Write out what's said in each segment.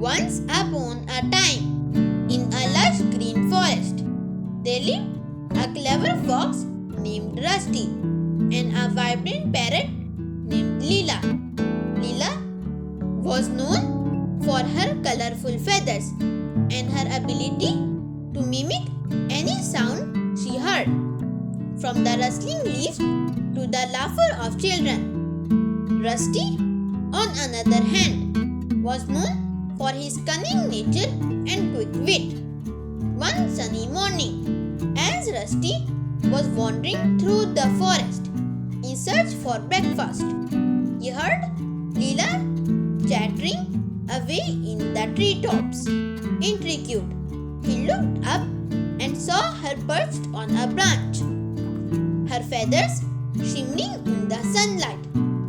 Once upon a time, in a lush green forest, there lived a clever fox named Rusty and a vibrant parrot named Leela. Leela was known for her colorful feathers and her ability to mimic any sound she heard, from the rustling leaves to the laughter of children. Rusty, on another hand, was known for his cunning nature and quick wit. One sunny morning, as Rusty was wandering through the forest in search for breakfast, he heard Leela chattering away in the treetops. Intrigued, he looked up and saw her perched on a branch, her feathers shimmering in the sunlight.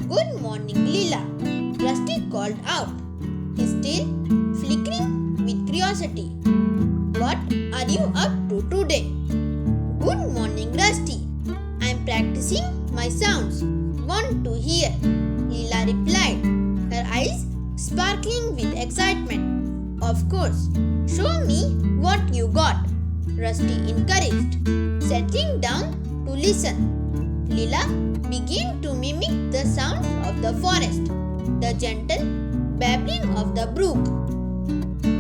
"Good morning, Leela," Rusty called out, his tail flickering with curiosity. "What are you up to today?" "Good morning, Rusty. I'm practicing my sounds. Want to hear?" Leela replied, her eyes sparkling with excitement. "Of course. Show me what you got," Rusty encouraged, settling down to listen. Leela began to mimic the sounds of the forest, the gentle babbling of the brook,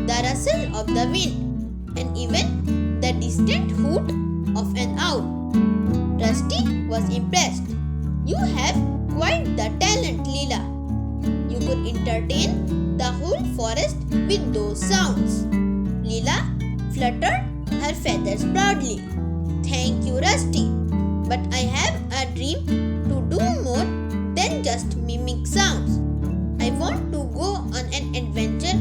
the rustle of the wind, and even the distant hoot of an owl. Rusty was impressed. "You have quite the talent, Leela. You could entertain the whole forest with those sounds." Leela fluttered her feathers proudly. "Thank you, Rusty. But I have a dream to do more than just mimic sounds. I want to go on an adventure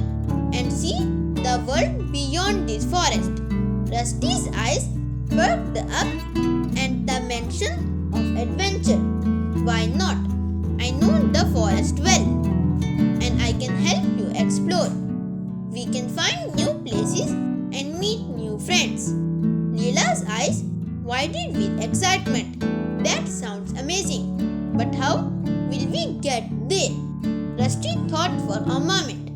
and see the world beyond this forest." Rusty's eyes perked up at the mention of adventure. "Why not? I know the forest well, and I can help you explore. We can find new places and meet new friends." Leela's eyes widened with excitement. "That sounds amazing. But how will we get there?" Rusty thought for a moment.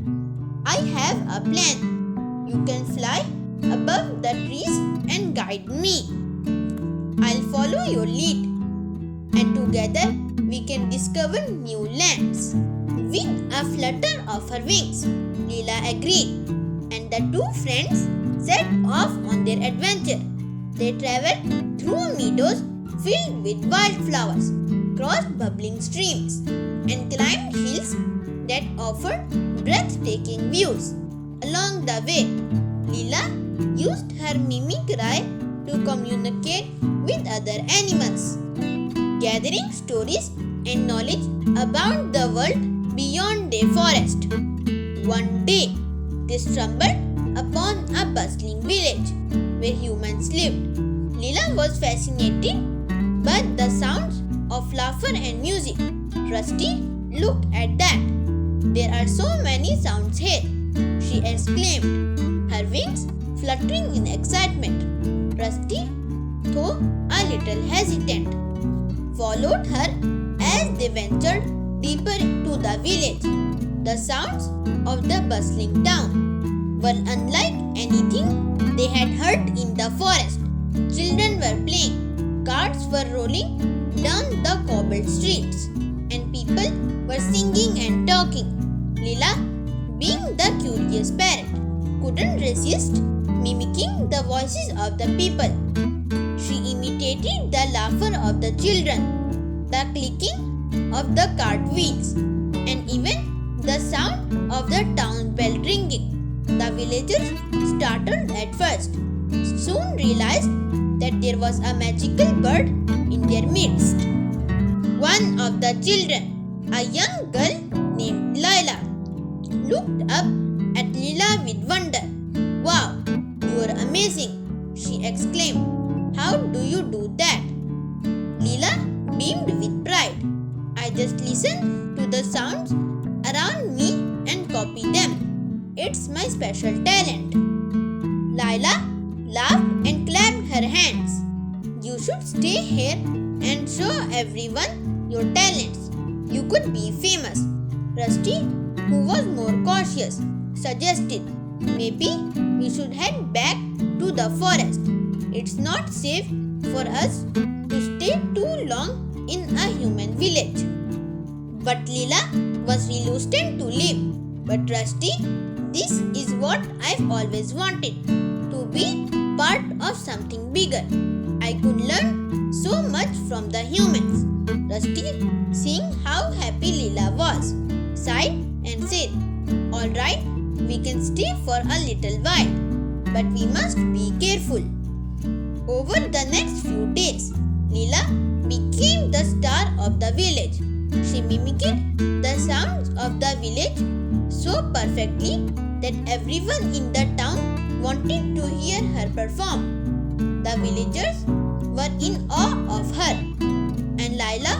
"I have a plan. You can fly above the trees and guide me. I'll follow your lead, and together we can discover new lands." With a flutter of her wings, Leela agreed, and the two friends set off on their adventure. They traveled through meadows filled with wildflowers, crossed bubbling streams, and climbed hills that offered breathtaking views. Along the way, Leela used her mimicry to communicate with other animals, gathering stories and knowledge about the world beyond their forest. One day, they stumbled upon a bustling village where humans lived. Leela was fascinated by the sounds of laughter and music. Rusty looked at that. "There are so many sounds here," she exclaimed, her wings fluttering in excitement. Rusty, though a little hesitant, followed her as they ventured deeper into the village. The sounds of the bustling town were unlike anything they had heard in the forest. Children were playing, carts were rolling down the cobbled streets, and people were singing and talking. Leela, being the curious parrot, couldn't resist mimicking the voices of the people. She imitated the laughter of the children, the clicking of the cart wheels, and even the sound of the town bell ringing. The villagers startled at first, soon realized that there was a magical bird in their midst. One of the children, a young girl named Lila, looked up at Leela with wonder. "Wow, you are amazing," she exclaimed. "How do you do that?" Leela beamed with pride. "I just listen to the sounds around me and copy them. It's my special talent." Lila laughed and clapped her hands. "You should stay here and show everyone your talents. You could be famous." Rusty, who was more cautious, suggested, "Maybe we should head back to the forest. It's not safe for us to stay too long in a human village." But Leela was reluctant to leave. "But Rusty, this is what I've always wanted, to be part of something bigger. I could learn so much from the humans." Rusty, seeing how happy Leela was, sighed and said, "All right, we can stay for a little while, but we must be careful." Over the next few days, Leela became the star of the village. She mimicked the sounds of the village so perfectly that everyone in the town wanted to hear her perform. The villagers were in awe of her, and Leela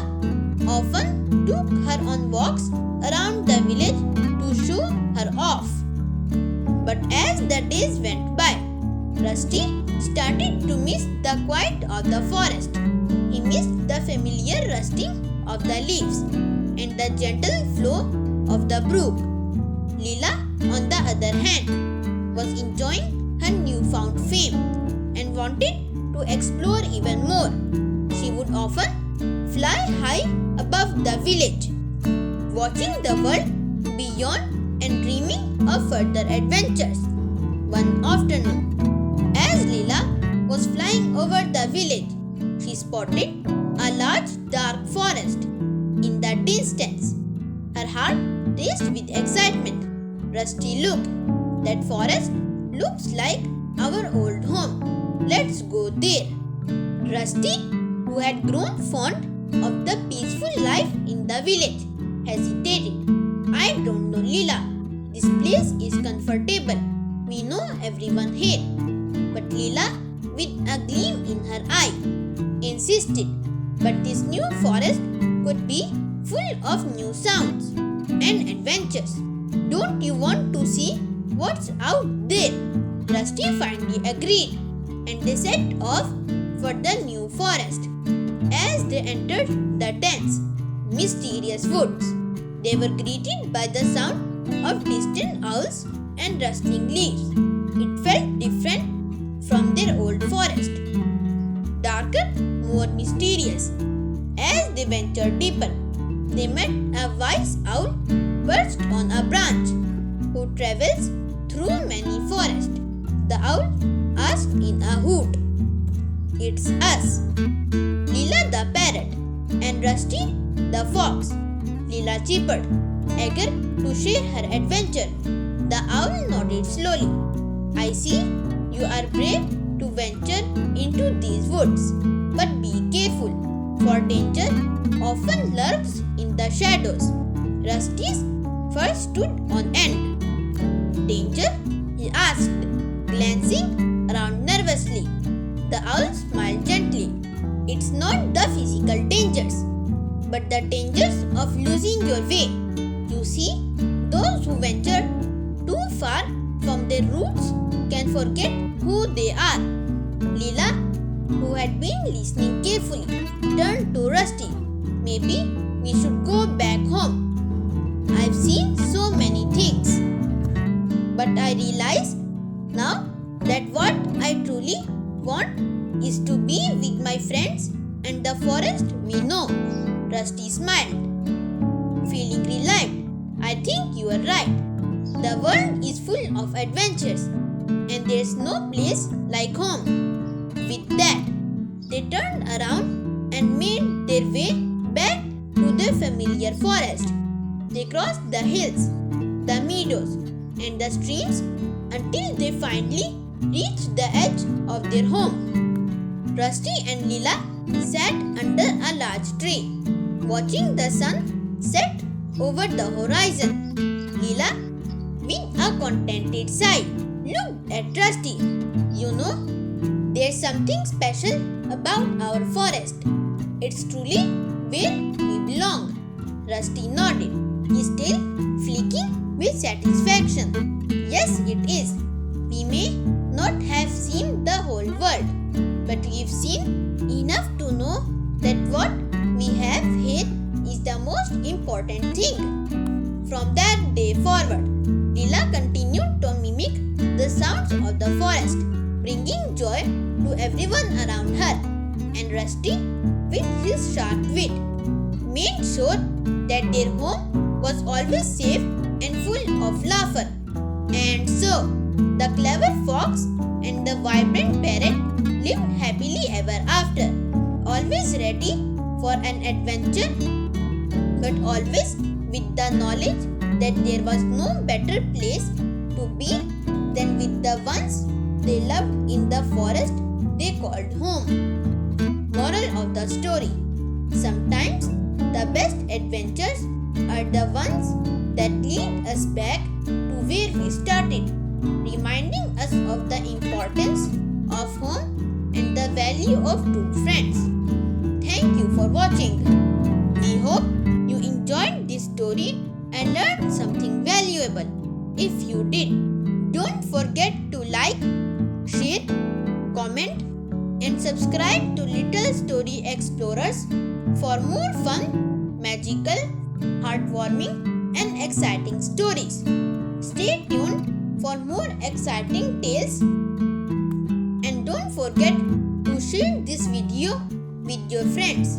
often took her on walks around the village to show her off. But as the days went by, Rusty started to miss the quiet of the forest. He missed the familiar rustling of the leaves and the gentle flow of the brook. Leela, on the other hand, was enjoying her newfound fame and wanted to explore even more. She would often fly high above the village, watching the world beyond and dreaming of further adventures. One afternoon, as Leela was flying over the village, she spotted a large dark forest in the distance. Her heart raced with excitement. "Rusty, look! That forest looks like our old home. Let's go there." Rusty, who had grown fond of the peaceful life in the village, hesitated. "I don't know, Leela. This place is comfortable. We know everyone here." But Leela, with a gleam in her eye, insisted, "But this new forest could be full of new sounds and adventures. Don't you want to see what's out there?" Rusty finally agreed, and they set off for the new forest. As they entered the dense, mysterious woods, they were greeted by the sound of distant owls and rustling leaves. It felt different from their old forest, darker, more mysterious. As they ventured deeper, they met a wise owl perched on a branch, who travels through many forests. The owl asked in a hoot, "It's us, Leela the parrot and Rusty the fox." Leela chirped, eager to share her adventure. The owl nodded slowly. "I see you are brave to venture into these woods, but be careful, for danger often lurks in the shadows." Rusty's fur stood on end. "Danger?" he asked, glancing around nervously. The owl smiled gently. "It's not the physical dangers, but the dangers of losing your way. You see, those who venture too far from their roots can forget who they are." Leela, who had been listening carefully, turned to Rusty. "Maybe we should go back home. I've seen so many things, but I realize now that what I truly want is to be with my friends and the forest we know." Rusty smiled, feeling relieved. "I think you are right. The world is full of adventures, and there's no place like home." With that, they turned around and made their way back to their familiar forest. They crossed the hills, the meadows, and the streams until they finally reached the edge of their home. Rusty and Leela sat under a large tree, watching the sun set over the horizon. Leela, with a contented sigh, looked at Rusty. "You know, there's something special about our forest. It's truly where we belong." Rusty nodded, his tail flicking with satisfaction. "Yes, it is. We may not have seen the whole world, but we've seen enough to know that what we have here is the most important thing." From that day forward, Leela continued forest, bringing joy to everyone around her. And Rusty, with his sharp wit, made sure that their home was always safe and full of laughter. And so, the clever fox and the vibrant parrot lived happily ever after, always ready for an adventure, but always with the knowledge that there was no better place to be than with the ones they loved in the forest they called home. Moral of the story: sometimes the best adventures are the ones that lead us back to where we started, reminding us of the importance of home and the value of true friends. Thank you for watching. We hope you enjoyed this story and learned something valuable. If you did, don't forget to like, share, comment, and subscribe to Little Story Explorers for more fun, magical, heartwarming, and exciting stories. Stay tuned for more exciting tales, and don't forget to share this video with your friends.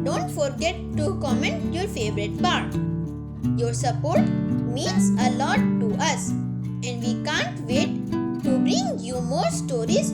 Don't forget to comment your favorite part. Your support means a lot to us, and we can't wait to bring you more stories